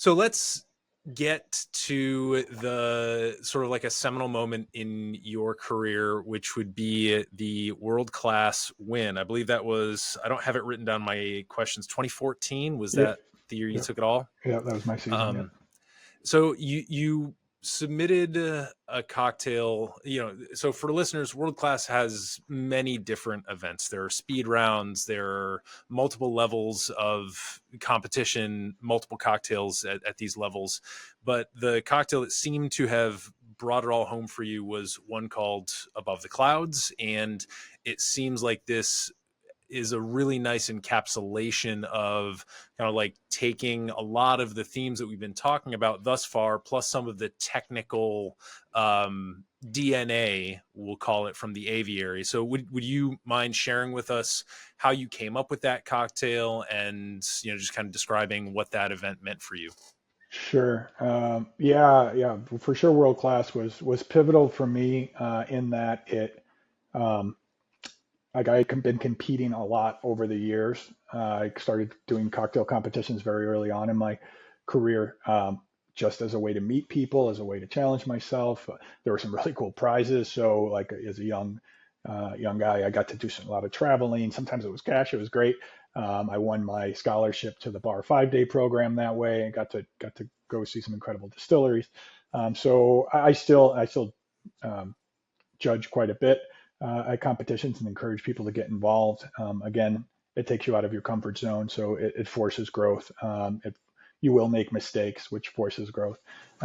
So let's get to the sort of like a seminal moment in your career, which would be the World Class win. I believe that was, I don't have it written down my questions, 2014. Was Yep. that the year you Yep. took it all? Yeah, that was my season. Yep. Um, so you submitted a cocktail, so for listeners, World Class has many different events. There are speed rounds, there are multiple levels of competition, multiple cocktails at these levels. But the cocktail that seemed to have brought it all home for you was one called Above the Clouds. And it seems like this is a really nice encapsulation of kind of like taking a lot of the themes that we've been talking about thus far, plus some of the technical DNA, we'll call it, from the aviary. So would you mind sharing with us how you came up with that cocktail and, just kind of describing what that event meant for you? Sure. Yeah, yeah, for sure. World Class was pivotal for me in that it, um, like I had been competing a lot over the years. I started doing cocktail competitions very early on in my career, just as a way to meet people, as a way to challenge myself. There were some really cool prizes. So, like as a young guy, I got to do a lot of traveling. Sometimes it was cash. It was great. I won my scholarship to the Bar 5 Day program that way, and got to go see some incredible distilleries. So I still um, judge quite a bit at competitions and encourage people to get involved. Again, it takes you out of your comfort zone, so it forces growth. You will make mistakes, which forces growth,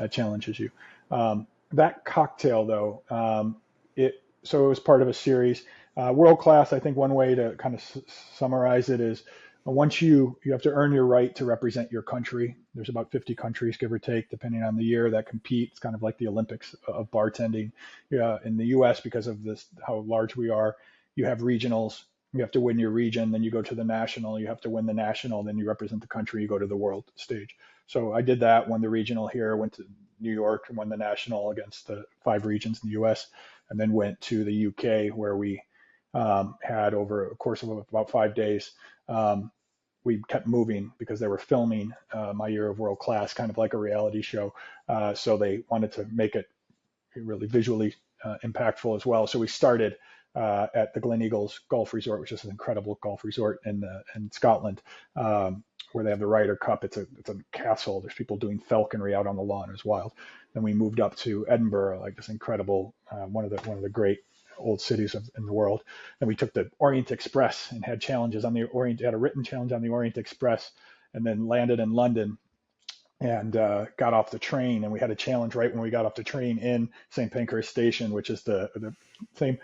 challenges you. That cocktail, though, it was part of a series. World Class, I think one way to kind of summarize it is once you have to earn your right to represent your country. There's about 50 countries, give or take, depending on the year, that compete. It's kind of like the Olympics of bartending. Yeah, in the U.S., because of this, how large we are, you have regionals. You have to win your region, then you go to the national. You have to win the national, then you represent the country. You go to the world stage. So I did that. Won the regional here. Went to New York and won the national against the 5 regions in the U.S. And then went to the U.K. where we had over a course of about 5 days. We kept moving because they were filming my year of World Class, kind of like a reality show. So they wanted to make it really visually impactful as well. So we started at the Glen Eagles Golf Resort, which is an incredible golf resort in Scotland, where they have the Ryder Cup. It's a castle. There's people doing falconry out on the lawn. It was wild. Then we moved up to Edinburgh, like this incredible one of the great old cities in the world. And we took the Orient Express and had challenges on the Orient. Had a written challenge on the Orient Express, and then landed in London and got off the train. And we had a challenge right when we got off the train in St. Pancras Station, which is the same,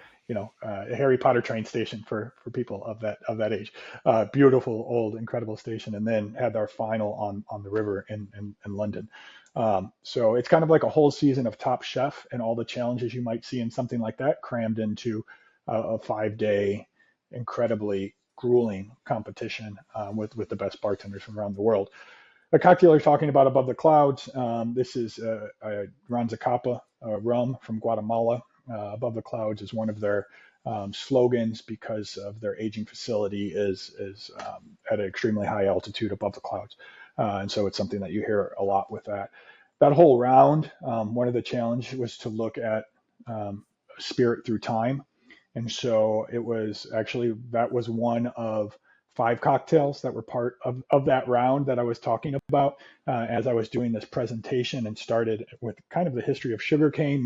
Harry Potter train station for people of that age. Beautiful, old, incredible station. And then had our final on the river in London. So it's kind of like a whole season of Top Chef and all the challenges you might see in something like that crammed into a 5 day, incredibly grueling competition with the best bartenders from around the world. The cocktail you're talking about, Above the Clouds, this is Ranzacapa rum from Guatemala. Above the Clouds is one of their slogans because of their aging facility is at an extremely high altitude above the clouds. And so it's something that you hear a lot with that. That whole round, one of the challenges was to look at spirit through time. And so that was one of 5 cocktails that were part of that round that I was talking about as I was doing this presentation, and started with kind of the history of sugarcane,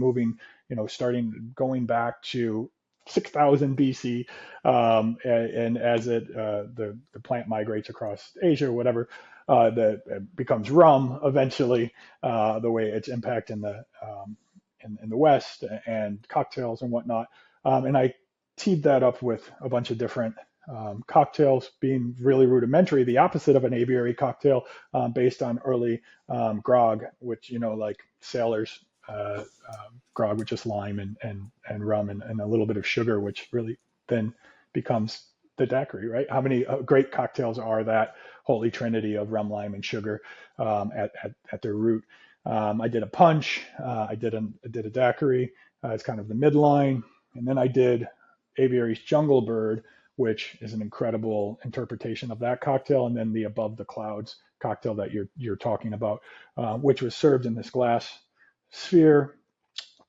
starting going back to 6,000 BC, and as the plant migrates across Asia or whatever, that it becomes rum eventually, the way its impact in the West and cocktails and whatnot. And I teed that up with a bunch of different cocktails being really rudimentary, the opposite of an aviary cocktail, based on early grog, which, like sailors, grog with just lime and rum and a little bit of sugar, which really then becomes the daiquiri, right? How many great cocktails are that holy trinity of rum, lime, and sugar at their root? I did a punch. I did a daiquiri. It's kind of the midline, and then I did Aviary's Jungle Bird, which is an incredible interpretation of that cocktail, and then the Above the Clouds cocktail that you're talking about, which was served in this glass sphere,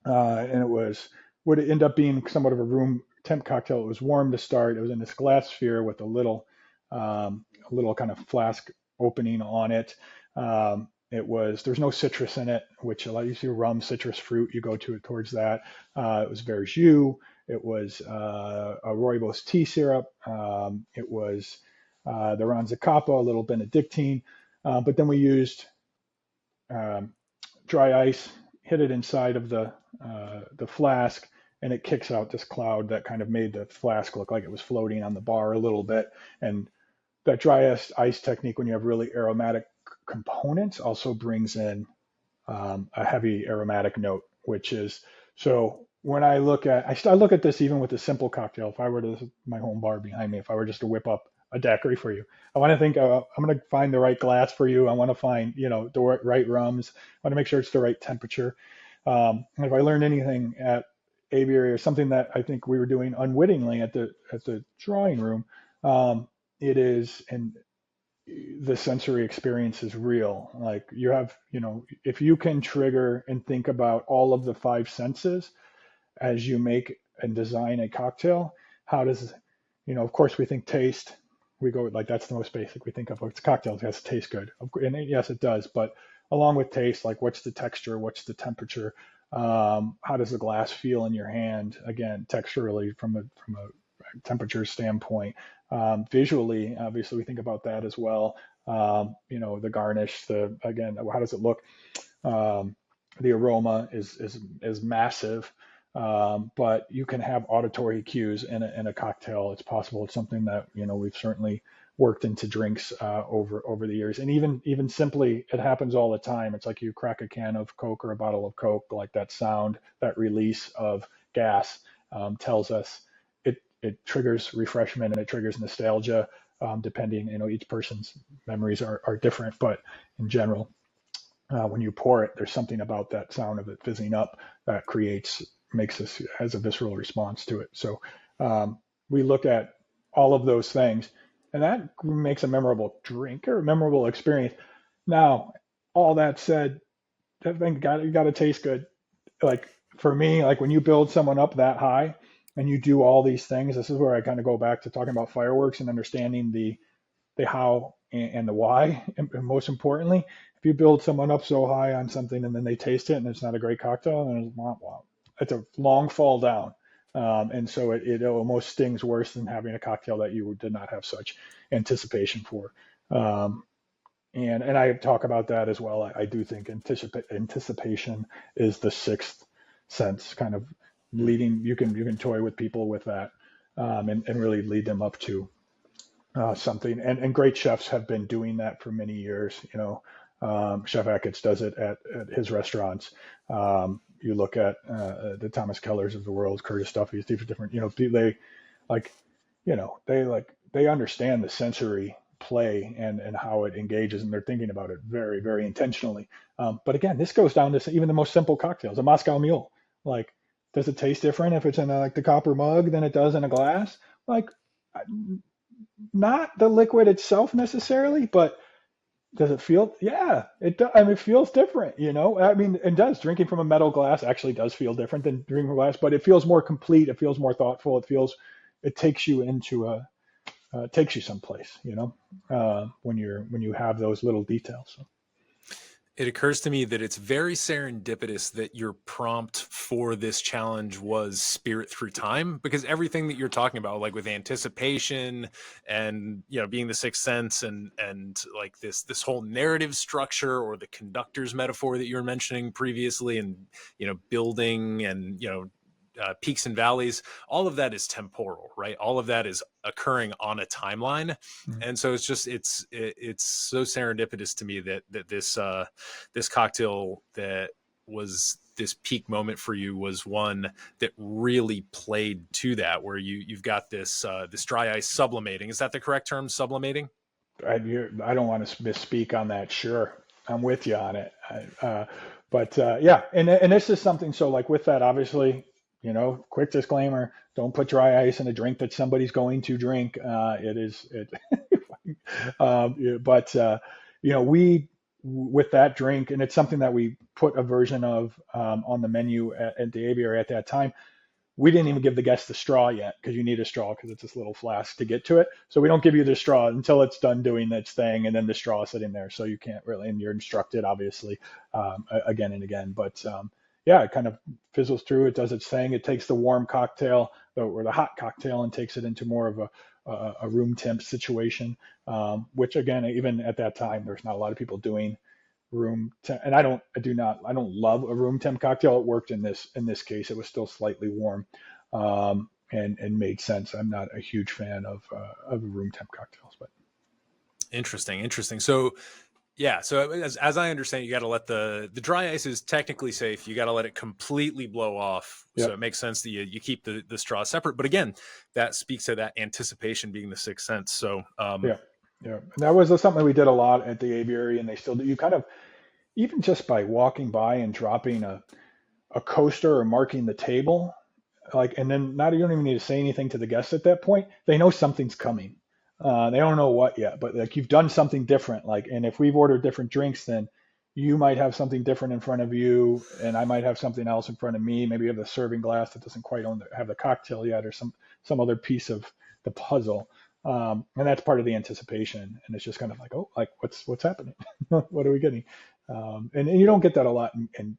and it would end up being somewhat of a room temp cocktail. It was warm to start. It was in this glass sphere with a little kind of flask opening on it. There's no citrus in it, which a lot you see rum, citrus fruit, you go to it towards that. It was verjus. It was a rooibos tea syrup. It was the Ranzacapa, a little Benedictine. But then we used dry ice, hit it inside of the flask, and it kicks out this cloud that kind of made the flask look like it was floating on the bar a little bit. And that dry ice technique, when you have really aromatic components, also brings in a heavy aromatic note, which is so. When I look at this even with a simple cocktail. If I were to, my home bar behind me, if I were just to whip up a daiquiri for you, I want to think I'm going to find the right glass for you. I want to find the right rums. I want to make sure it's the right temperature. And if I learned anything at aviary, or something that I think we were doing unwittingly at the drawing room, it is, and the sensory experience is real. Like you have, if you can trigger and think about all of the five senses as you make and design a cocktail, how does, of course we think taste, we go like, that's the most basic we think of. It's a cocktail, it has to taste good. And yes, it does. But along with taste, like what's the texture, what's the temperature, how does the glass feel in your hand? Again, texturally from a temperature standpoint, visually, obviously we think about that as well. The garnish, how does it look? The aroma is massive. But you can have auditory cues in a cocktail. It's possible. It's something that we've certainly worked into drinks over the years. And even simply, it happens all the time. It's like you crack a can of Coke or a bottle of Coke, like that sound, that release of gas tells us it triggers refreshment and it triggers nostalgia. Depending, each person's memories are different, but in general, when you pour it, there's something about that sound of it fizzing up that has a visceral response to it. So we look at all of those things, and that makes a memorable drink or a memorable experience. Now, all that said, that thing got to taste good. Like for me, like when you build someone up that high and you do all these things, this is where I kind of go back to talking about fireworks and understanding the how and the why. And most importantly, if you build someone up so high on something and then they taste it and it's not a great cocktail, then it's womp womp. It's a long fall down. And so it almost stings worse than having a cocktail that you did not have such anticipation for. And I talk about that as well. I do think anticipation is the sixth sense, kind of leading. You can toy with people with that, and really lead them up to something. And great chefs have been doing that for many years. Chef Achatz does it at his restaurants. You look at the Thomas Kellers of the world, Curtis Duffy's, different. They understand the sensory play and how it engages, and they're thinking about it very, very intentionally. But again, this goes down to even the most simple cocktails. A Moscow Mule, like, does it taste different if it's in the copper mug than it does in a glass? Like, not the liquid itself necessarily, but does it feel? Yeah, it does. I mean, it feels different, I mean, it does. Drinking from a metal glass actually does feel different than drinking from glass, but it feels more complete. It feels more thoughtful. It takes you into takes you someplace, when you have those little details. So. It occurs to me that it's very serendipitous that your prompt for this challenge was spirit through time, because everything that you're talking about, like with anticipation and, being the sixth sense and like this whole narrative structure, or the conductor's metaphor that you were mentioning previously, and, building and, peaks and valleys, all of that is temporal, right? All of that is occurring on a timeline. Mm-hmm. And so it's so serendipitous to me that this cocktail that was this peak moment for you was one that really played to that, where you've got this dry ice sublimating. Is that the correct term, sublimating? I don't want to misspeak on that. Sure, I'm with you on it. Yeah, and this is something. So like with that, obviously, quick disclaimer: don't put dry ice in a drink that somebody's going to drink. we with that drink, and it's something that we put a version of on the menu at the aviary at that time. We didn't even give the guests the straw yet because you need a straw because it's this little flask to get to it. So we don't give you the straw until it's done doing its thing, and then the straw is sitting there. So you can't really, and you're instructed obviously again and again. But yeah, it kind of fizzles through. It does its thing. It takes the warm cocktail or the hot cocktail and takes it into more of a room temp situation, which again, even at that time, there's not a lot of people doing room temp, and I don't love a room temp cocktail. It worked in this case. It was still slightly warm, and made sense. I'm not a huge fan of room temp cocktails, but Interesting. So yeah, so as I understand, you got to let the dry ice is technically safe. You got to let it completely blow off. So yep, it makes sense that you keep the straw separate. But again, that speaks to that anticipation being the sixth sense. So yeah, yeah. And that was something we did a lot at the aviary, and they still do. You kind of, even just by walking by and dropping a coaster or marking the table, like, and then not, you don't even need to say anything to the guests at that point. They know something's coming. They don't know what yet, but like you've done something different. Like, and if we've ordered different drinks, then you might have something different in front of you, and I might have something else in front of me. Maybe you have the serving glass that doesn't quite have the cocktail yet, or some other piece of the puzzle. And that's part of the anticipation. And it's just kind of like, oh, like what's happening? What are we getting? And you don't get that a lot in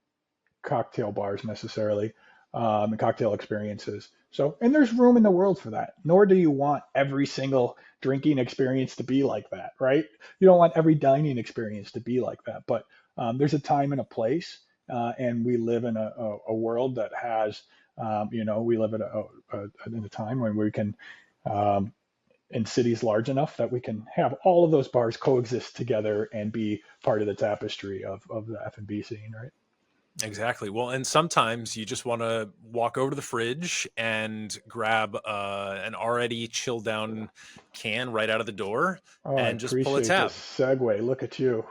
cocktail bars necessarily, and cocktail experiences. So, and there's room in the world for that. Nor do you want every single drinking experience to be like that, right? You don't want every dining experience to be like that. But there's a time and a place, and we live in a world that has, we live in a time when we can, in cities large enough that we can have all of those bars coexist together and be part of the tapestry of the F&B scene, right? exactly. Well, and sometimes you just want to walk over to the fridge and grab an already chilled down can right out of the door Oh, I and just pull a appreciate this tab. segue. Look at you.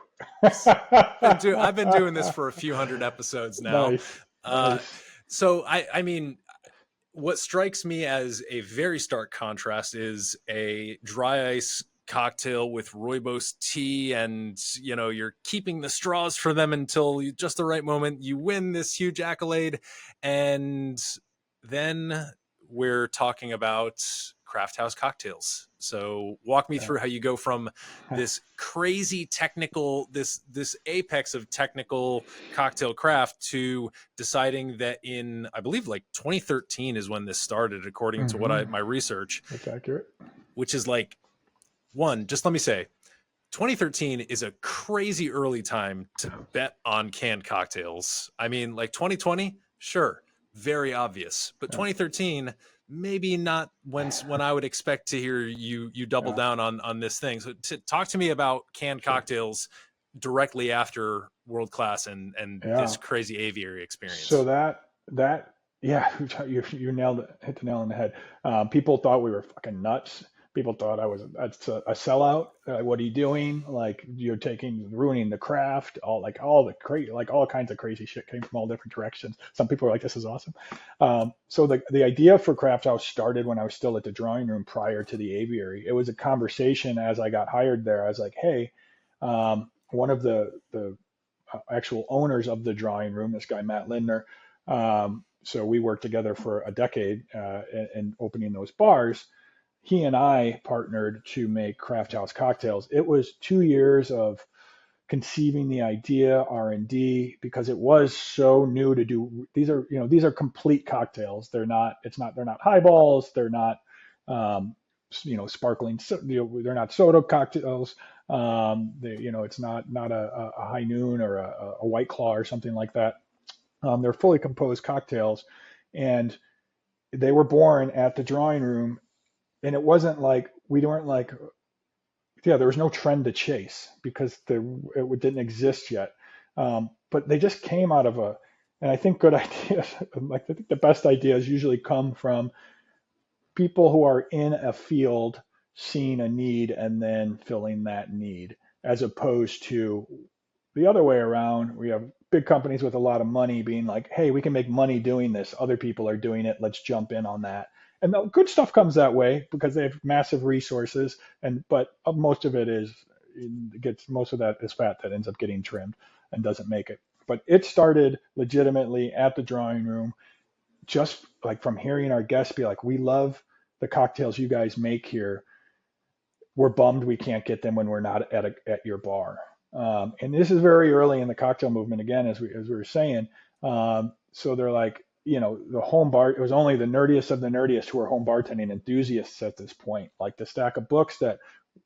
I've been doing this for a few hundred episodes now. Nice, Uh, nice. so I mean, what strikes me as a very stark contrast is a dry ice cocktail with rooibos tea, and you're keeping the straws for them until just the right moment. You win this huge accolade, and then we're talking about craft house cocktails. So walk me Yeah. through how you go from this crazy technical, this apex of technical cocktail craft, to deciding that in, I believe, like 2013 is when this started, according to Hmm. my research, That's accurate. which is like, one, just let me say, 2013 is a crazy early time to bet on canned cocktails. I mean, like 2020, sure, very obvious, but Yeah, 2013, maybe not when I would expect to hear you double yeah, down on this thing. So talk to me about canned sure. cocktails directly after World Class and Yeah. this crazy aviary So experience. that yeah, you nailed it, hit the nail on the head. People thought we were fucking nuts. People thought I was a sellout. What are you doing? Like you're ruining the craft. All kinds of crazy shit came from all different directions. Some people were like, "This is awesome." So the idea for Craft House started when I was still at the drawing room prior to the aviary. It was a conversation as I got hired there. I was like, "Hey," one of the actual owners of the drawing room, this guy Matt Lindner. So we worked together for a decade in opening those bars. He and I partnered to make Craft House cocktails. It was 2 years of conceiving the idea, R&D, because it was so new to do. These are complete cocktails. They're not highballs. They're not sparkling. They're not soda cocktails. It's not a high noon or a white claw or something like that. They're fully composed cocktails, and they were born at the drawing room. And it wasn't like we weren't like, yeah, there was no trend to chase because it didn't exist yet. But they just came out of and I think good ideas, like I think the best ideas usually come from people who are in a field seeing a need and then filling that need, as opposed to the other way around. We have big companies with a lot of money being like, hey, we can make money doing this. Other people are doing it. Let's jump in on that. And the good stuff comes that way because they have massive resources. But most of it is, gets most of that is fat that ends up getting trimmed and doesn't make it. But it started legitimately at the drawing room, just like from hearing our guests be like, we love the cocktails you guys make here. We're bummed we can't get them when we're not at your bar. And this is very early in the cocktail movement again, as we were saying. So they're like, the home bar, it was only the nerdiest of the nerdiest who are home bartending enthusiasts at this point. Like the stack of books that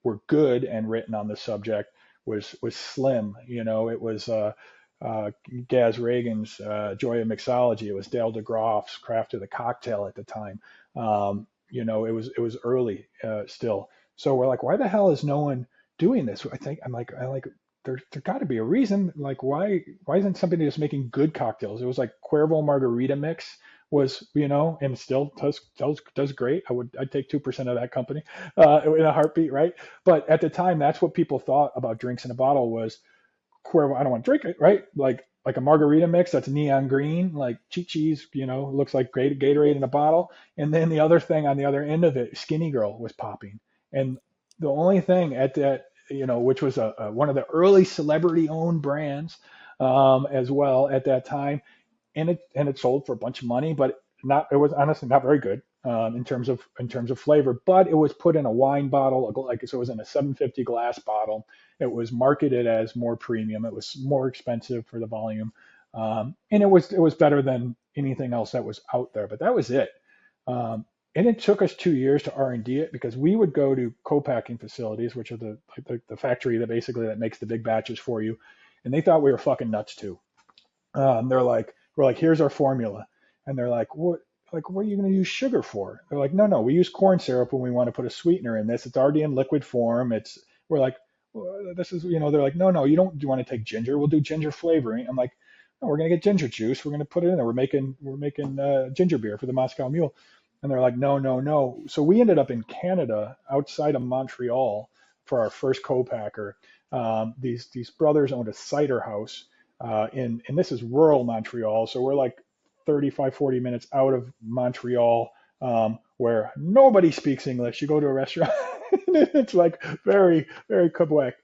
were good and written on the subject was slim. It was Gaz Reagan's Joy of Mixology. It was Dale DeGroff's Craft of the Cocktail at the time. It was early still. So we're like, why the hell is no one doing this? I'm like, there got to be a reason. Like, why isn't somebody just making good cocktails? It was like Cuervo Margarita Mix was, and still does great. I'd take 2% of that company in a heartbeat, right? But at the time, that's what people thought about drinks in a bottle was Cuervo. I don't want to drink it, right? Like a margarita mix that's neon green, like Chi-Chi's, looks like great Gatorade in a bottle. And then the other thing on the other end of it, Skinny Girl was popping. And the only thing at that, which was one of the early celebrity-owned brands as well at that time, and it sold for a bunch of money, but it was honestly not very good in terms of flavor. But it was put in a wine bottle, so it was in a 750 glass bottle. It was marketed as more premium. It was more expensive for the volume, and it was better than anything else that was out there. But that was it. And it took us 2 years to R&D it because we would go to co-packing facilities, which are the factory that makes the big batches for you. And they thought we were fucking nuts too. We're like, here's our formula. And they're like, what are you going to use sugar for? They're like, no, we use corn syrup when we want to put a sweetener in this. It's already in liquid form. We're like, well, this is, they're like, no, you don't want to take ginger. We'll do ginger flavoring. I'm like, no, we're going to get ginger juice. We're going to put it in there. We're making ginger beer for the Moscow Mule. And they're like, no. So we ended up in Canada outside of Montreal for our first co-packer. These brothers owned a cider house and this is rural Montreal. So we're like 35, 40 minutes out of Montreal where nobody speaks English. You go to a restaurant, it's like very, very Quebec.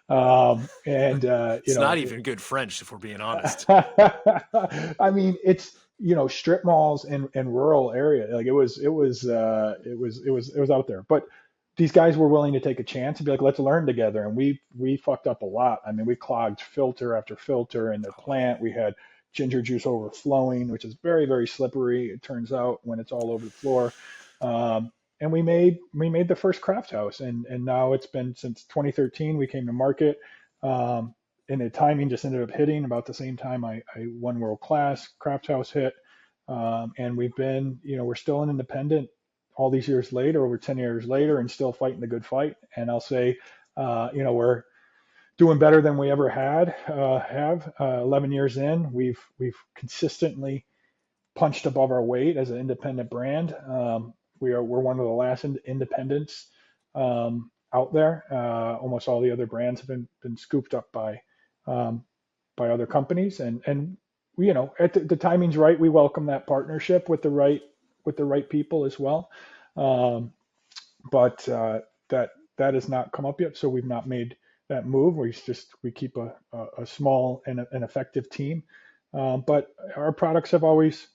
It's not even good French, if we're being honest. I mean, it's, strip malls and rural area. Like it was out there, but these guys were willing to take a chance and be like, let's learn together. And we fucked up a lot. I mean, we clogged filter after filter in the plant. We had ginger juice overflowing, which is very, very slippery. It turns out when it's all over the floor. And we made the first craft house, and now it's been since 2013 we came to market. And the timing just ended up hitting about the same time I won World Class. Craft House hit, and we've been, we're still an independent all these years later, over 10 years later, and still fighting the good fight. And I'll say, we're doing better than we ever have. 11 years in, we've consistently punched above our weight as an independent brand. We're one of the last independents out there. Almost all the other brands have been scooped up by other companies, and we, at the timing's right, we welcome that partnership with the right people as well. But that has not come up yet, so we've not made that move. We keep a small and an effective team, but our products have always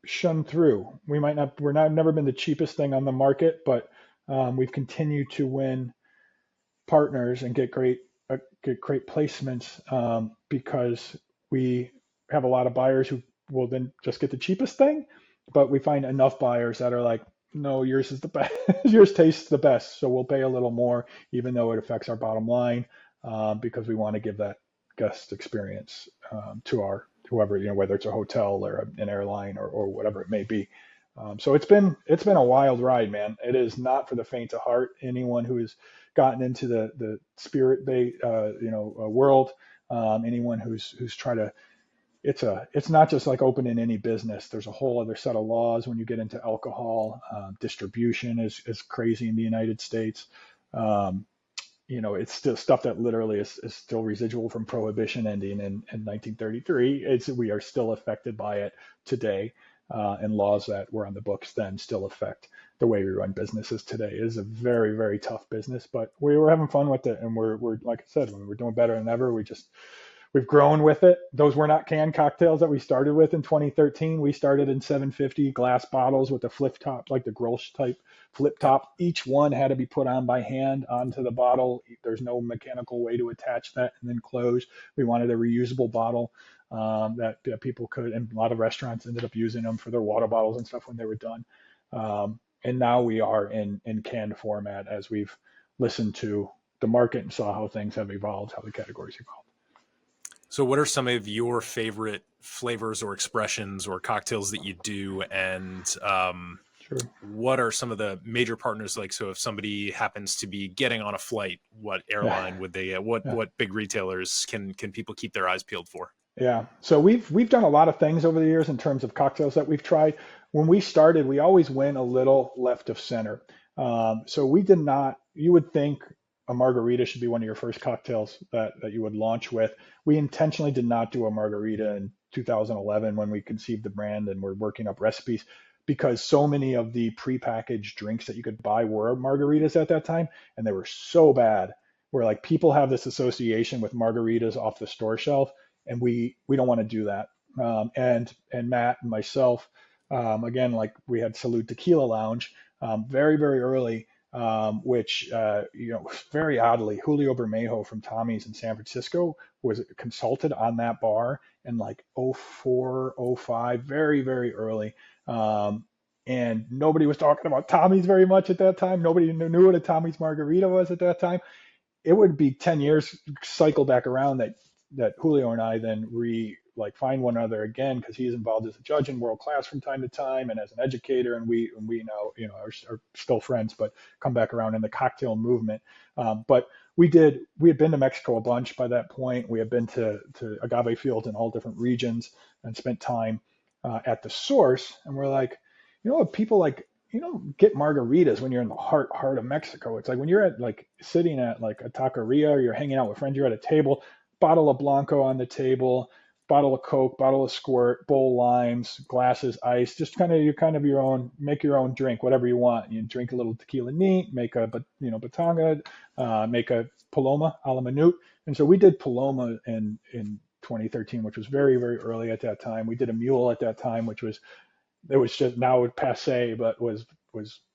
shone through. Never been the cheapest thing on the market, but we've continued to win partners and get great placements because we have a lot of buyers who will then just get the cheapest thing, but we find enough buyers that are like, no, yours is the best. Yours tastes the best, so we'll pay a little more, even though it affects our bottom line, because we want to give that guest experience to our whoever, whether it's a hotel or an airline or whatever it may be. So it's been a wild ride, man. It is not for the faint of heart. Anyone who has gotten into the spirit world, anyone who's tried to, it's not just like opening any business. There's a whole other set of laws when you get into alcohol. Distribution is crazy in the United States. It's still stuff that literally is still residual from prohibition ending in 1933. We are still affected by it today, and laws that were on the books then still affect the way we run businesses today. It is a very, very tough business, but we were having fun with it. And we're like I said, we're doing better than ever. We've grown with it. Those were not canned cocktails that we started with in 2013. We started in 750 glass bottles with a flip top, like the Grolsch type flip Yep. top. Each one had to be put on by hand onto the bottle. There's no mechanical way to attach that and then close. We wanted a reusable bottle that people could, and a lot of restaurants ended up using them for their water bottles and stuff when they were done. And now we are in canned format as we've listened to the market and saw how things have evolved, how the categories evolved. So what are some of your favorite flavors or expressions or cocktails that you do? And Sure. what are some of the major partners like? So if somebody happens to be getting on a flight, what Yeah. airline would they, Yeah. what big retailers can people keep their eyes peeled for? Yeah. So we've done a lot of things over the years in terms of cocktails that we've tried. When we started, we always went a little left of center. So we did not. You would think a margarita should be one of your first cocktails that you would launch with. We intentionally did not do a margarita in 2011 when we conceived the brand and we're working up recipes because so many of the prepackaged drinks that you could buy were margaritas at that time, and they were so bad. Where like people have this association with margaritas off the store shelf, and we don't want to do that. And Matt and myself, again, like we had Salud Tequila Lounge very, very early, which very oddly, Julio Bermejo from Tommy's in San Francisco was consulted on that bar in like '04, '05, very, very early. And nobody was talking about Tommy's very much at that time. Nobody knew what a Tommy's margarita was at that time. It would be 10 years cycle back around that Julio and I then find one another again because he's involved as a judge in World Class from time to time and as an educator, and we now are still friends, but come back around in the cocktail movement. But we had been to Mexico a bunch by that point. We had been to agave fields in all different regions and spent time at the source, and we're like, what people like. You don't get margaritas when you're in the heart of Mexico. It's like when you're at like sitting at like a taqueria or you're hanging out with friends, you're at a table, bottle of Blanco on the table, bottle of Coke, bottle of Squirt, bowl limes, glasses, ice, just kind of your own, make your own drink, whatever you want. You drink a little tequila neat, make a batanga, make a Paloma a la minute. And so we did Paloma in 2013, which was very, very early at that time. We did a mule at that time, which was it was just now passe, but was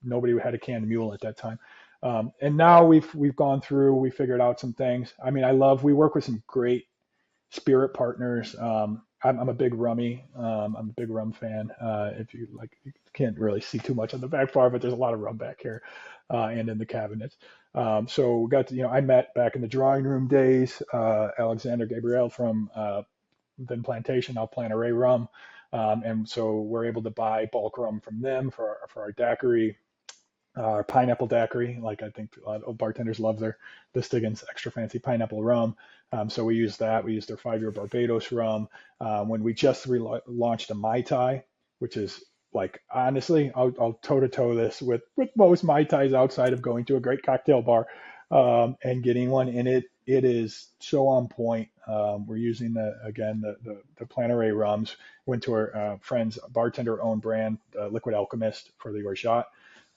nobody had a canned mule at that time. And now we've gone through, we figured out some things. I mean, we work with some great spirit partners. I'm a big rummy. I'm a big rum fan. If you like, you can't really see too much on the back bar, but there's a lot of rum back here and in the cabinets. So we got I met back in the drawing room days, Alexander Gabriel from then Plantation, now Plantaray Rum. And so we're able to buy bulk rum from them for our daiquiri, pineapple daiquiri. Like I think a lot of bartenders love the Stiggins extra fancy pineapple rum. So we use that. We use their 5-year Barbados rum. When we just launched a Mai Tai, which is like honestly, I'll toe to toe this with most Mai Tais outside of going to a great cocktail bar and getting one in it. It is so on point. We're using the Plantaray rums. Went to our friend's bartender owned brand, Liquid Alchemist, for the Orgeat.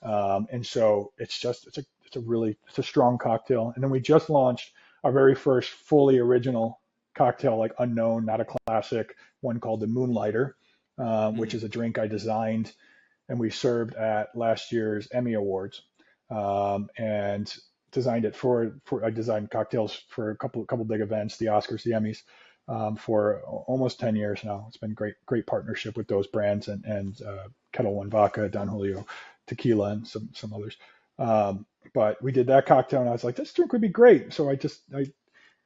And so it's a strong cocktail. And then we just launched our very first fully original cocktail, like unknown, not a classic, one called the Moonlighter, which is a drink I designed and we served at last year's Emmy Awards. And designed it for I designed cocktails for a couple big events, the Oscars, the Emmys, for almost 10 years now. It's been great partnership with those brands and Kettle One Vodka, Don Julio Tequila, and some others. But we did that cocktail, and I was like, this drink would be great. So I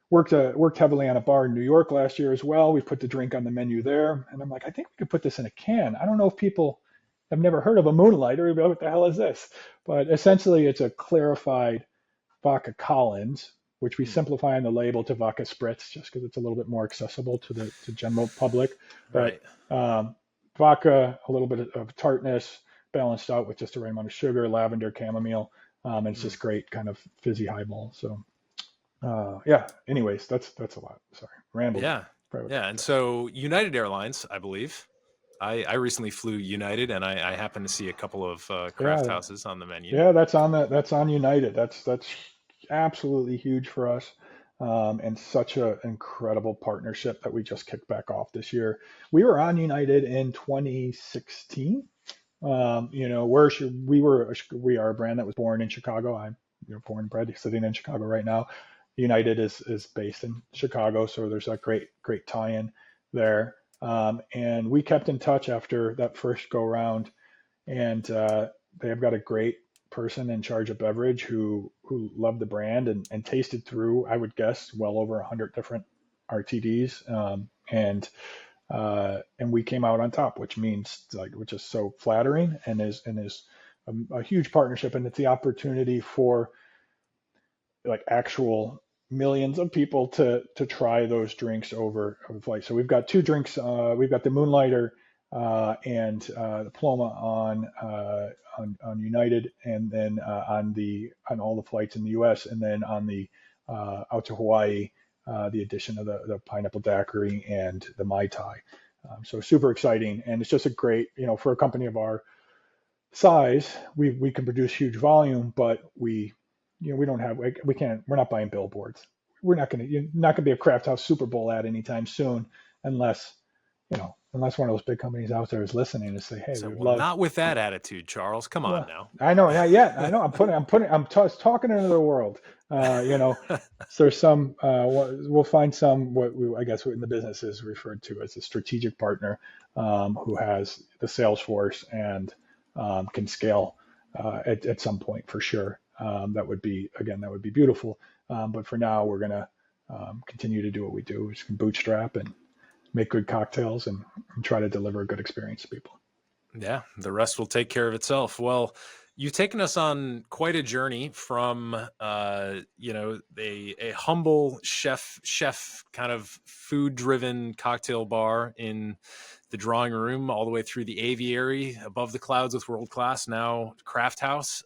worked heavily on a bar in New York last year as well. We put the drink on the menu there, and I'm like, I think we could put this in a can. I don't know if people have never heard of a Moonlighter. What the hell is this? But essentially, it's a clarified vodka Collins, which we simplify on the label to vodka spritz, just because it's a little bit more accessible to the general public. But Right. vodka, a little bit of tartness, balanced out with just the right amount of sugar, lavender, chamomile, and it's just great kind of fizzy highball. So yeah. Anyways, that's a lot. Sorry, rambled. Yeah. Yeah. And so United Airlines, I believe, I recently flew United, and I happened to see a couple of craft Yeah, houses on the menu. yeah, that's on United. That's absolutely huge for us, and such an incredible partnership that we just kicked back off this year. We were on United in 2016. We are a brand that was born in Chicago. I'm born and bred, sitting in Chicago right now. United is based in Chicago, so there's that great tie-in there. And we kept in touch after that first go round, and they've got a great person in charge of beverage who loved the brand and tasted through, I would guess, well over 100 different RTDs, and we came out on top, which is so flattering, and is a huge partnership, and it's the opportunity for like actual millions of people to try those drinks over flight. So we've got two drinks. We've got the Moonlighter and the Paloma on United, and then on all the flights in the U.S., and then on the out to Hawaii, the addition of the pineapple daiquiri and the Mai Tai. So super exciting, and it's just a great, for a company of our size, we can produce huge volume, but we don't have, we can't, we're not buying billboards. You're not going to be a Craft House Super Bowl ad anytime soon, unless, unless one of those big companies out there is listeing and say, hey, So, we would well, love. not with that attitude, Charles. Come on Well, now. I know, not yet. I know. Talking into the world. So there's some. We'll find some. I guess in the business is referred to as a strategic partner, who has the sales force and can scale at some point for sure. That would be beautiful. But for now, we're gonna continue to do what we do, which can bootstrap and make good cocktails and try to deliver a good experience to people. Yeah, the rest will take care of itself. Well, you've taken us on quite a journey from a humble chef kind of food driven cocktail bar in the drawing room all the way through the aviary above the clouds with World Class, now Craft House.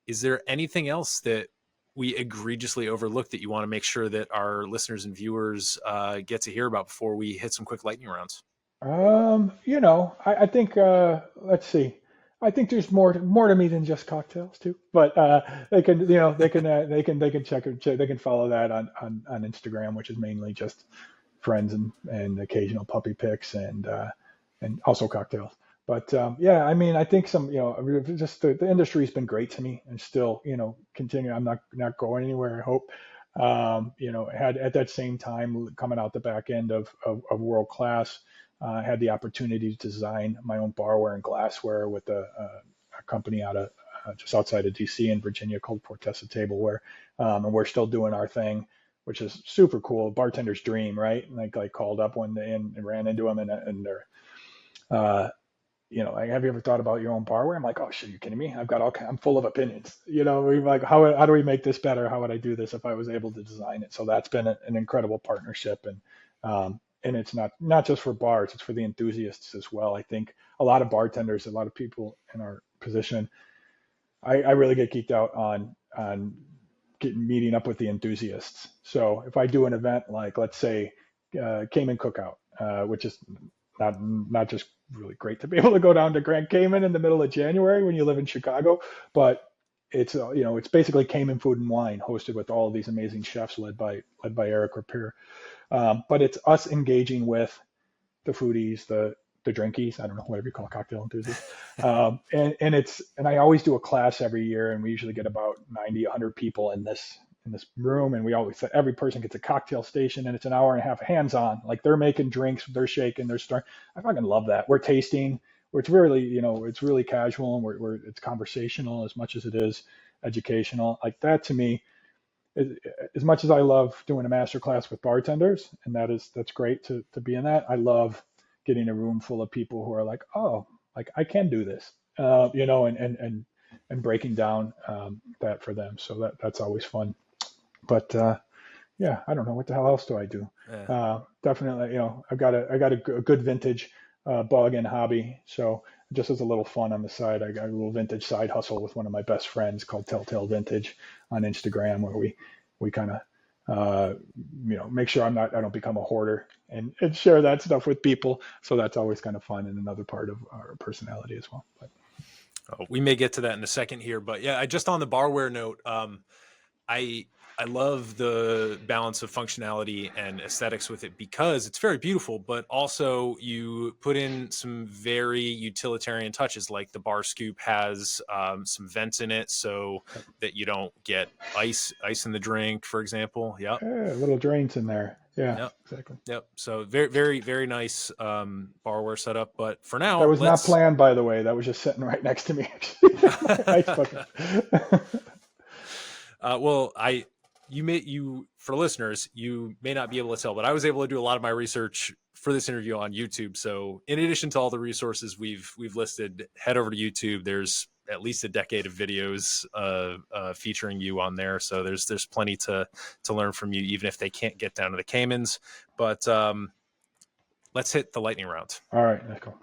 Is there anything else that we egregiously overlooked that you want to make sure that our listeners and viewers get to hear about before we hit some quick lightning rounds? I think let's see. I think there's more to me than just cocktails too. But they can check, they can follow that on Instagram, which is mainly just friends and occasional puppy pics and also cocktails. But yeah, I mean, I think just the industry's been great to me and still, continue. I'm not going anywhere, I hope. Had at that same time coming out the back end of World Class, had the opportunity to design my own barware and glassware with a company out of just outside of DC in Virginia called Portessa Tableware, and we're still doing our thing, which is super cool. Bartender's dream, right? And I called up one day and ran into them, and they're, like, have you ever thought about your own barware? I'm like, oh shit, are you kidding me? I'm full of opinions. We're like, how do we make this better? How would I do this if I was able to design it? So that's been an incredible partnership, and it's not just for bars, it's for the enthusiasts as well. I think a lot of bartenders, a lot of people in our position, I really get geeked out on meeting up with the enthusiasts. So if I do an event like, let's say, Cayman Cookout, which is not just really great to be able to go down to Grand Cayman in the middle of January when you live in Chicago, but it's basically Cayman food and wine hosted with all of these amazing chefs led by Eric Rapier. But it's us engaging with the foodies, the drinkies, I don't know, whatever you call cocktail enthusiasts. And I always do a class every year, and we usually get about 90, 100 people in this room, and we always say every person gets a cocktail station, and it's an hour and a half hands on. Like, they're making drinks, they're shaking, they're stirring. I fucking love that. We're tasting, where it's really, it's really casual, and it's conversational as much as it is educational. Like, that to me, as much as I love doing a master class with bartenders, and that's great to be in that. I love getting a room full of people who are like, oh, like I can do this, and breaking down that for them. So that's always fun. But yeah, I don't know what the hell else do I do. Yeah. Definitely, I got a good vintage bug and hobby. So just as a little fun on the side, I got a little vintage side hustle with one of my best friends called Telltale Vintage on Instagram, where we kind of uh, make sure I don't become a hoarder and share that stuff with people. So that's always kind of fun and another part of our personality as well. But Oh, we may get to that in a second here, but yeah, I just on the barware note, I I love the balance of functionality and aesthetics with it because it's very beautiful, but also you put in some very utilitarian touches, like the bar scoop has some vents in it so that you don't get ice in the drink, for example. Yep, little drains in there. Yeah, yep, exactly. yep. So very very very nice barware setup. But for That now, was not let's. planned, by the way. That was just sitting right next to me, actually. My ice bucket. Well, you for listeners, you may not be able to tell, but I was able to do a lot of my research for this interview on YouTube. So, in addition to all the resources we've listed, head over to YouTube. There's at least a decade of videos featuring you on there. So there's plenty to learn from you, even if they can't get down to the Caymans. But let's hit the lightning round. All right, let's go.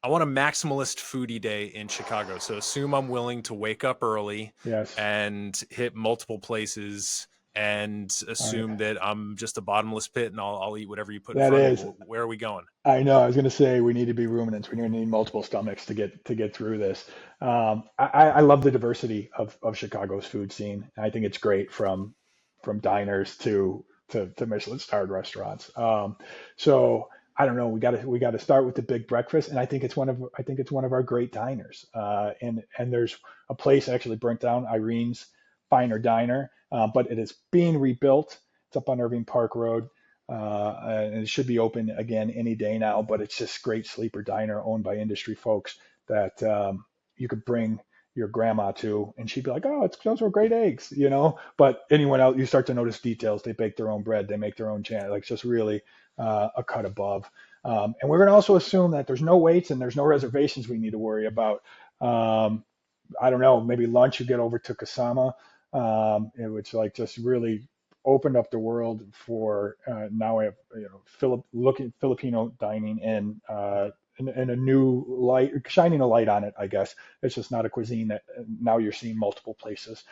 I want a maximalist foodie day in Chicago. So assume I'm willing to wake up early Yes. and hit multiple places and All right. assume that I'm just a bottomless pit and I'll eat whatever you put in That front of is. me. Where are we going? I know. I was going to say we need to be ruminants. We need multiple stomachs to get through this. I love the diversity of Chicago's food scene. I think it's great from diners to Michelin starred restaurants. So I don't know. We got to start with the big breakfast, and I think it's one of our great diners. And there's a place actually burnt down, Irene's Finer Diner, but it is being rebuilt. It's up on Irving Park Road. And it should be open again any day now, but it's just great sleeper diner owned by industry folks that you could bring your grandma to, and she'd be like, "Oh, those were great eggs." But anyone else, you start to notice details. They bake their own bread, they make their own jam. Like, it's just really a cut above. And we're going to also assume that there's no waits and there's no reservations we need to worry about. Um, I don't know, maybe lunch you get over to Kasama, which like just really opened up the world for now we have Filipino dining in a new light, shining a light on it. I guess it's just not a cuisine that now you're seeing multiple places.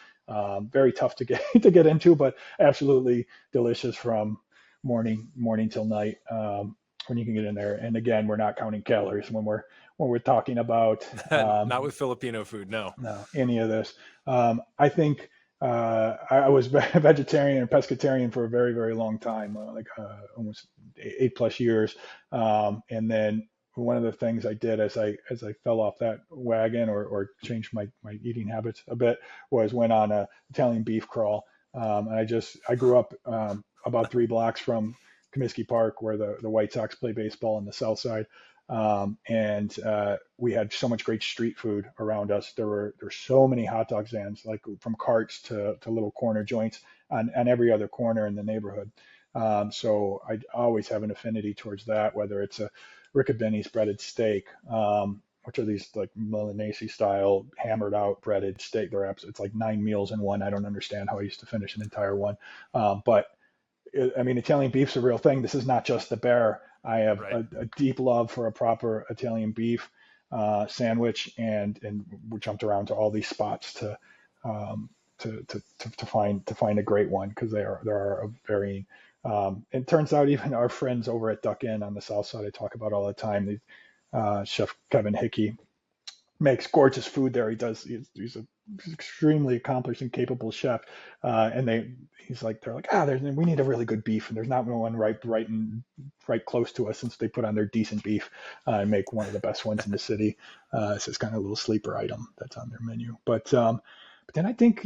Very tough to get to get into, but absolutely delicious from morning till night when you can get in there. And again, we're not counting calories when we're talking about Not with Filipino food, no. no, any of this. I think I was vegetarian and pescatarian for a very, very long time, almost 8+ years. And then one of the things I did as I fell off that wagon or changed my eating habits a bit was went on a Italian beef crawl. And I grew up about 3 blocks from Comiskey Park, where the White Sox play baseball on the south side. And we had so much great street food around us. There were so many hot dog stands, like from carts to little corner joints on every other corner in the neighborhood. So I always have an affinity towards that, whether it's a Riccabini's breaded steak, which are these like Milanese style hammered out breaded steak. It's like 9 meals in one. I don't understand how I used to finish an entire one. But I mean, Italian beef's a real thing. This is not just the bear. I have Right. a deep love for a proper Italian beef sandwich, and we jumped around to all these spots um, to find a great one, because there are a varying. It turns out even our friends over at Duck Inn on the south side I talk about all the time. Chef Kevin Hickey makes gorgeous food there. He's a extremely accomplished and capable chef. And they're like, we need a really good beef, and there's not one right close to us, since they put on their decent beef and make one of the best ones in the city. So it's kind of a little sleeper item that's on their menu. But then I think,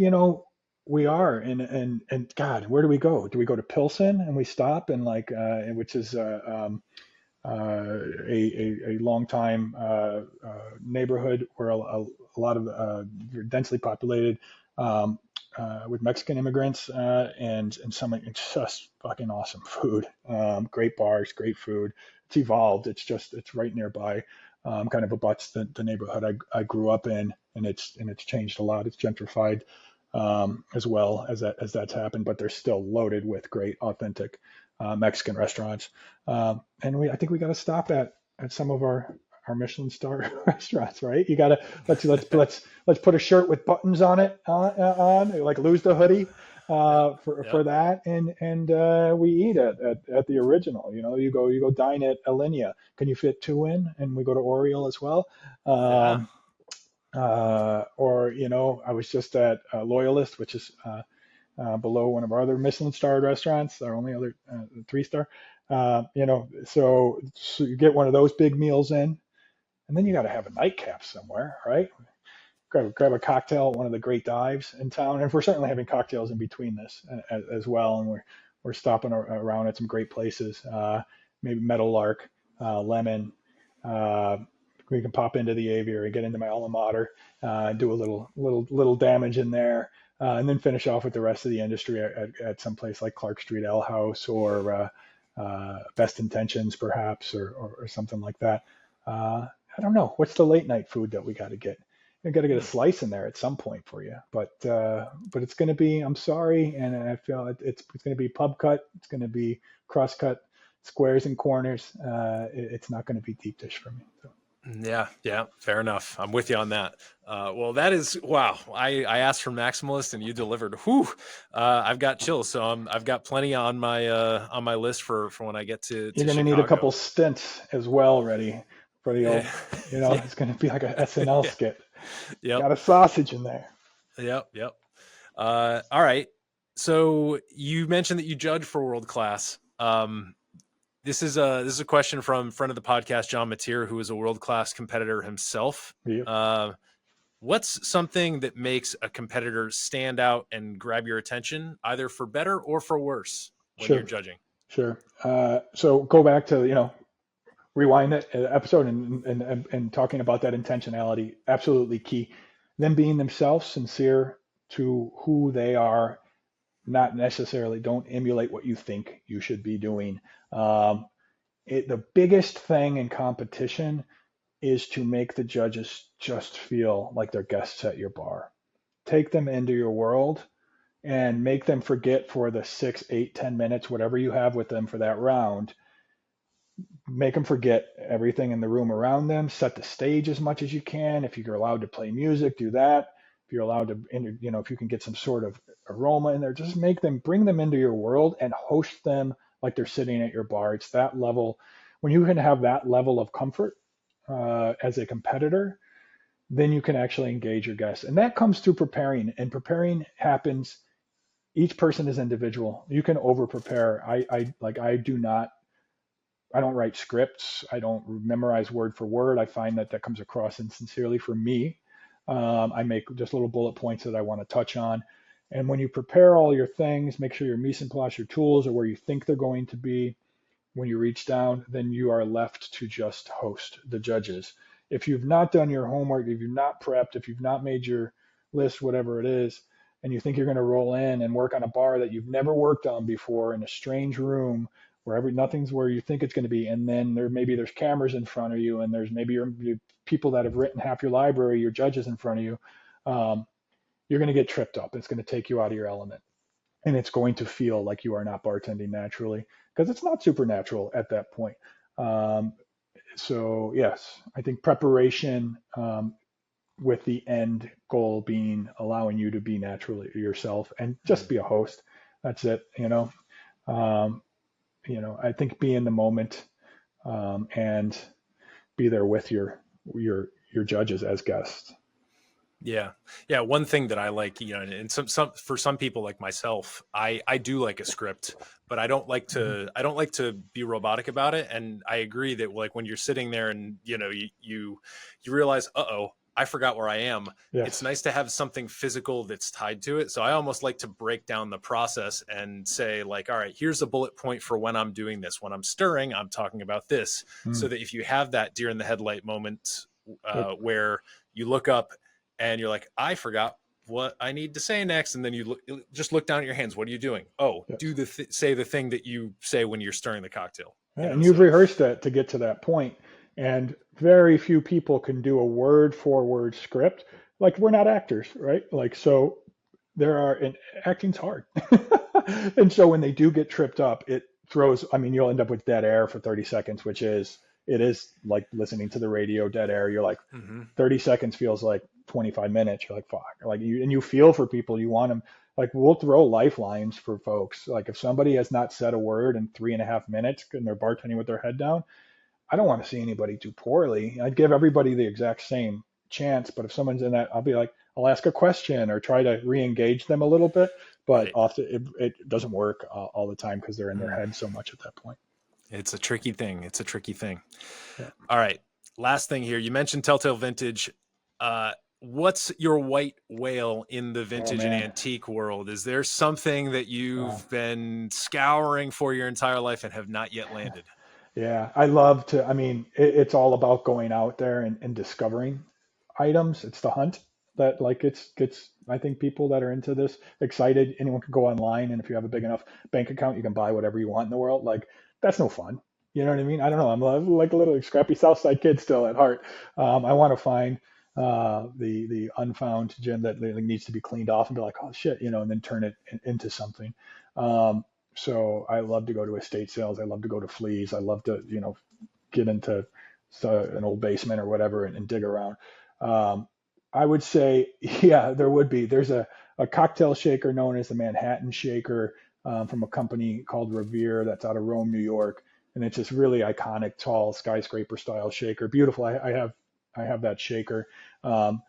we are, and God, where do we go? Do we go to Pilsen and we stop and which is a long time neighborhood where a lot of densely populated, with Mexican immigrants, and some just fucking awesome food. Great bars, great food. It's evolved. It's right nearby. Kind of abuts the neighborhood I grew up in, and it's changed a lot. It's gentrified as well as that's happened, but they're still loaded with great, authentic Mexican restaurants. I think we got to stop at some of our Michelin star restaurants, right? Let's put a shirt with buttons on it on, like lose the hoodie, Yeah. Yeah. for that, and we eat at the original. You go dine at Alinea. Can you fit two in? And we go to Oriole as well. Yeah. Um, or I was just at Loyalist, which is below one of our other Michelin-starred restaurants, our only other 3-star. So you get one of those big meals in, and then you got to have a nightcap somewhere, right? Grab a cocktail at one of the great dives in town, and we're certainly having cocktails in between this as well, and we're stopping around at some great places, maybe Meadowlark, Lemon. Uh, we can pop into the Aviary, get into my alma mater, do a little damage in there, and then finish off with the rest of the industry at some place like Clark Street Ale House or Best Intentions, perhaps, or something like that. I don't know. What's the late night food that we got to get? I got to get a Hmm. slice in there at some point for you, but it's going to be. I'm sorry, and I feel it's going to be pub cut. It's going to be cross cut, squares and corners. It's not going to be deep dish for me. So. Yeah, yeah, fair enough. I'm with you on that. Well, that is wow. I asked for maximalist and you delivered. Whew. I've got chills, so I've got plenty on my list for when I get You're to going to need a Chicago. couple stints as well ready for the Yeah, old. yeah, It's going to be like a SNL yeah. skit. Yep, Got a sausage in there. yep, yep. All right. So you mentioned that you judge for World Class. This is a question from friend of the podcast, John Mateer, who is a world class competitor himself. Yep. What's something that makes a competitor stand out and grab your attention, either for better or for worse, when you're Sure. judging? Sure. So go back to rewind that episode and talking about that intentionality, absolutely key. Them being themselves, sincere to who they are, not necessarily don't emulate what you think you should be doing. Um, the biggest thing in competition is to make the judges just feel like they're guests at your bar. Take them into your world and make them forget for the 6, 8, 10 minutes, whatever you have with them for that round, make them forget everything in the room around them. Set the stage as much as you can. If you're allowed to play music, do that. If you're allowed to, if you can get some sort of aroma in there, just bring them into your world and host them like they're sitting at your bar. It's that level. When you can have that level of comfort as a competitor, then you can actually engage your guests. And that comes through preparing. And preparing happens. Each person is individual. You can over prepare. I do not. I don't write scripts. I don't memorize word for word. I find that comes across insincerely for me. I make just little bullet points that I want to touch on. And when you prepare all your things, make sure your mise en place, your tools are where you think they're going to be. When you reach down, then you are left to just host the judges. If you've not done your homework, if you've not prepped, if you've not made your list, whatever it is, and you think you're going to roll in and work on a bar that you've never worked on before in a strange room where nothing's where you think it's going to be, and then there's cameras in front of you, and there's maybe your people that have written half your library, your judges in front of you, um, you're going to get tripped up. It's going to take you out of your element, and it's going to feel like you are not bartending naturally because it's not supernatural at that point. Um, so yes, I think preparation with the end goal being allowing you to be naturally yourself and just be a host. That's it. Um, I think be in the moment and be there with your judges as guests. Yeah. Yeah. One thing that I like, and some for some people like myself, I do like a script, but Mm-hmm. I don't like to be robotic about it. And I agree that like when you're sitting there and, you realize, uh-oh, I forgot where I am. It's Yes. nice to have something physical that's tied to it. So I almost like to break down the process and say like, all right, here's a bullet point for when I'm doing this. When I'm stirring, I'm talking about this. So Mm. that if you have that deer in the headlight moment Yep. where you look up and you're like, I forgot what I need to say next, and then just look down at your hands. What are you doing? Oh, Yes. say the thing that you say when you're stirring the cocktail. Yeah, and you've So rehearsed that to get to that point, and very few people can do a word for word script. Like we're not actors, right? Like so, and acting's hard, and so when they do get tripped up, it throws. I mean, you'll end up with dead air for 30 seconds, it is like listening to the radio, dead air. You're like mm-hmm. 30 seconds feels like 25 minutes. You're like, fuck, like and you feel for people. You want them, like, we'll throw lifelines for folks. Like if somebody has not said a word in 3.5 minutes and they're bartending with their head down, I don't want to see anybody do poorly. I'd give everybody the exact same chance, but if someone's in that, I'll be like, I'll ask a question or try to re-engage them a little bit. But Right. often it doesn't work all the time because they're in their Mm. head so much at that point. It's a tricky thing. It's a tricky thing. Yeah. All right. Last thing here. You mentioned Telltale Vintage. What's your white whale in the Oh vintage and man. antique world? Is there something that Wow. you've been scouring for your entire life and have not yet landed? Yeah, I love to. I mean, it's all about going out there and discovering items. It's the hunt that like gets. I think people that are into this excited. Anyone can go online, and if you have a big enough bank account, you can buy whatever you want in the world. Like that's no fun. You know what I mean? I don't know. I'm like a little scrappy Southside kid still at heart. I want to find the unfound gem that really needs to be cleaned off and be like, oh shit, and then turn it into something. Um, so I love to go to estate sales. I love to go to fleas. I love to, get into an old basement or whatever and dig around. Um, I would say, yeah, there would be. There's a cocktail shaker known as the Manhattan Shaker from a company called Revere that's out of Rome, New York, and it's this really iconic, tall skyscraper style shaker. Beautiful. I have that shaker. Um,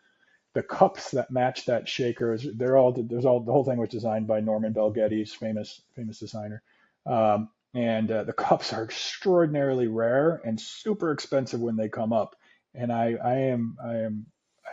the cups that match that shaker the whole thing was designed by Norman Bell Geddes, famous designer. And the cups are extraordinarily rare and super expensive when they come up. And I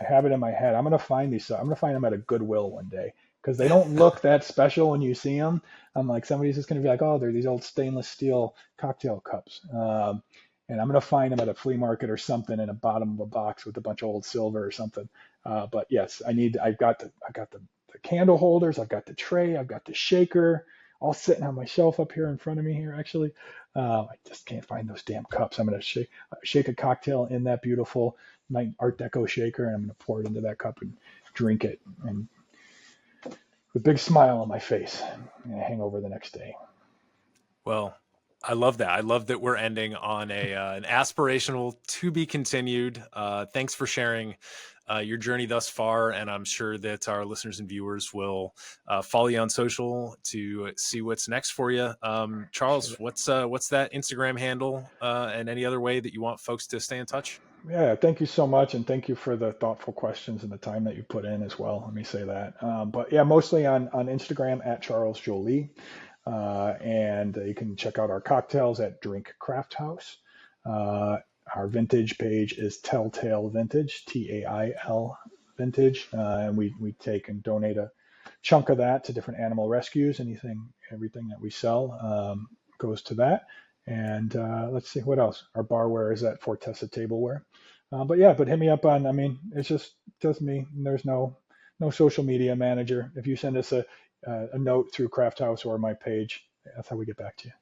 have it in my head. I'm gonna find these. I'm gonna find them at a Goodwill one day because they don't look that special when you see them. I'm like, somebody's just gonna be like, oh, they're these old stainless steel cocktail cups. And I'm gonna find them at a flea market or something in the bottom of a box with a bunch of old silver or something. But yes, I got the candle holders, I've got the tray, I've got the shaker, all sitting on my shelf up here in front of me here. Actually, I just can't find those damn cups. I'm gonna shake a cocktail in that beautiful Art Deco shaker, and I'm gonna pour it into that cup and drink it, and with a big smile on my face, and hang over the next day. Well, I love that. I love that we're ending on an aspirational to be continued. Thanks for sharing your journey thus far, and I'm sure that our listeners and viewers will follow you on social to see what's next for you. Charles, what's that Instagram handle and any other way that you want folks to stay in touch? Yeah, thank you so much, and thank you for the thoughtful questions and the time that you put in as well. Let me say that. But yeah, mostly on Instagram at Charles Joly, and you can check out our cocktails at Drink Craft House. Our vintage page is Telltale Vintage, TAIL Vintage, and we take and donate a chunk of that to different animal rescues. Everything that we sell goes to that. And let's see what else. Our barware is at Fortessa Tableware. But hit me up on. I mean, it's just me. There's no social media manager. If you send us a note through Craft House or my page, that's how we get back to you.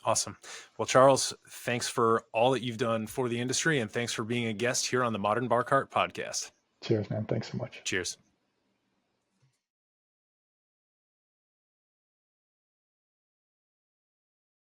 Awesome. Well, Charles, thanks for all that you've done for the industry, and thanks for being a guest here on the Modern Bar Cart podcast. Cheers, man. Thanks so much. Cheers.